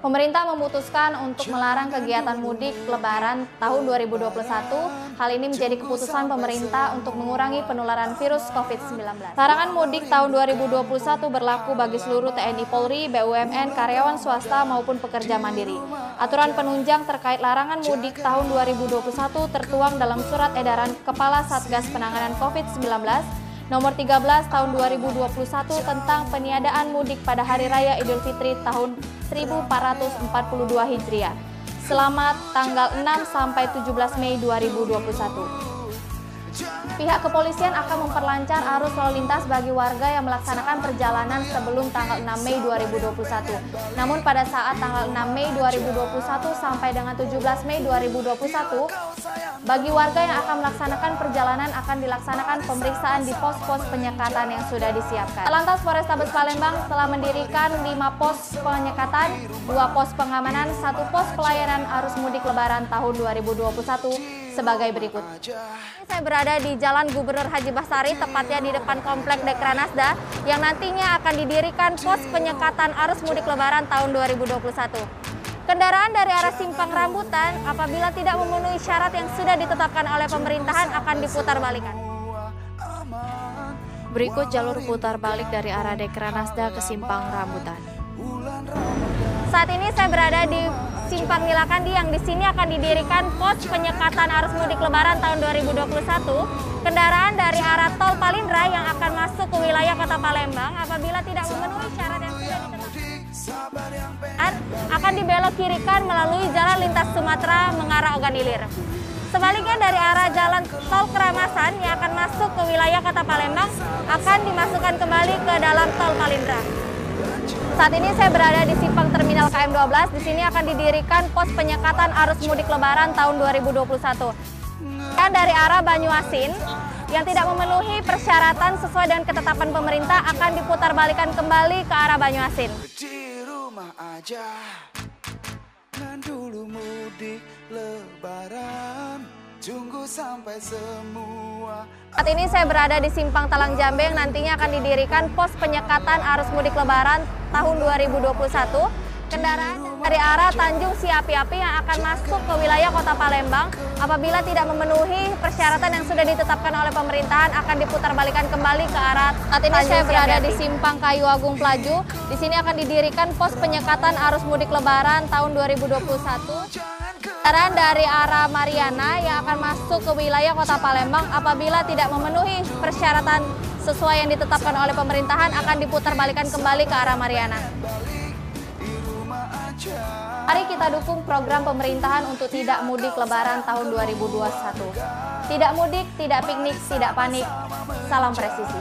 Pemerintah memutuskan untuk melarang kegiatan mudik Lebaran tahun 2021. Hal ini menjadi keputusan pemerintah untuk mengurangi penularan virus COVID-19. Larangan mudik tahun 2021 berlaku bagi seluruh TNI Polri, BUMN, karyawan swasta maupun pekerja mandiri. Aturan penunjang terkait larangan mudik tahun 2021 tertuang dalam Surat Edaran Kepala Satgas Penanganan COVID-19 Nomor 13 tahun 2021 tentang peniadaan mudik pada Hari Raya Idul Fitri tahun 1442 Hijriah selama tanggal 6 sampai 17 Mei 2021. Pihak kepolisian akan memperlancar arus lalu lintas bagi warga yang melaksanakan perjalanan sebelum tanggal 6 Mei 2021. Namun pada saat tanggal 6 Mei 2021 sampai dengan 17 Mei 2021, bagi warga yang akan melaksanakan perjalanan akan dilaksanakan pemeriksaan di pos-pos penyekatan yang sudah disiapkan. Lantas Polrestabes Palembang telah mendirikan 5 pos penyekatan, 2 pos pengamanan, 1 pos pelayanan arus mudik Lebaran tahun 2021 sebagai berikut. Saya berada di Jalan Gubernur Haji Bastari, tepatnya di depan Komplek Dekranasda, yang nantinya akan didirikan pos penyekatan arus mudik Lebaran tahun 2021. Kendaraan dari arah Simpang Rambutan apabila tidak memenuhi syarat yang sudah ditetapkan oleh pemerintahan akan diputar balikan. Berikut jalur putar balik dari arah Dekranasda ke Simpang Rambutan. Saat ini saya berada di Simpang Nilakandi yang di sini akan didirikan pos penyekatan arus mudik Lebaran tahun 2021. Kendaraan dari arah Tol Palindra yang akan masuk ke wilayah Kota Palembang apabila tidak memenuhi syarat yang sudah ditetapkan akan dibelok kirikan melalui jalan lintas Sumatera mengarah Ogan Ilir. Sebaliknya dari arah jalan Tol Keramasan yang akan masuk ke wilayah Kota Palembang akan dimasukkan kembali ke dalam Tol Palindra. Saat ini saya berada di Simpang Terminal KM12. Di sini akan didirikan pos penyekatan arus mudik Lebaran tahun 2021. Dan dari arah Banyuasin yang tidak memenuhi persyaratan sesuai dengan ketetapan pemerintah akan diputar balikan kembali ke arah Banyuasin. Di rumah aja, dulu mudik Lebaran, tunggu sampai semua. Saat ini saya berada di Simpang Talang Jambe yang nantinya akan didirikan pos penyekatan arus mudik Lebaran tahun 2021. Kendaraan dari arah Tanjung Siapi-Api yang akan masuk ke wilayah Kota Palembang apabila tidak memenuhi persyaratan yang sudah ditetapkan oleh pemerintahan akan diputar balikan kembali ke arah Saat ini saya berada di Simpang Kayu Agung Pelaju. Di sini akan didirikan pos penyekatan arus mudik Lebaran tahun 2021. Kendaraan dari arah Mariana yang akan masuk ke wilayah Kota Palembang apabila tidak memenuhi persyaratan sesuai yang ditetapkan oleh pemerintahan akan diputar balikan kembali ke arah Mariana. Mari kita dukung program pemerintahan untuk tidak mudik Lebaran tahun 2021. Tidak mudik, tidak piknik, tidak panik. Salam presisi.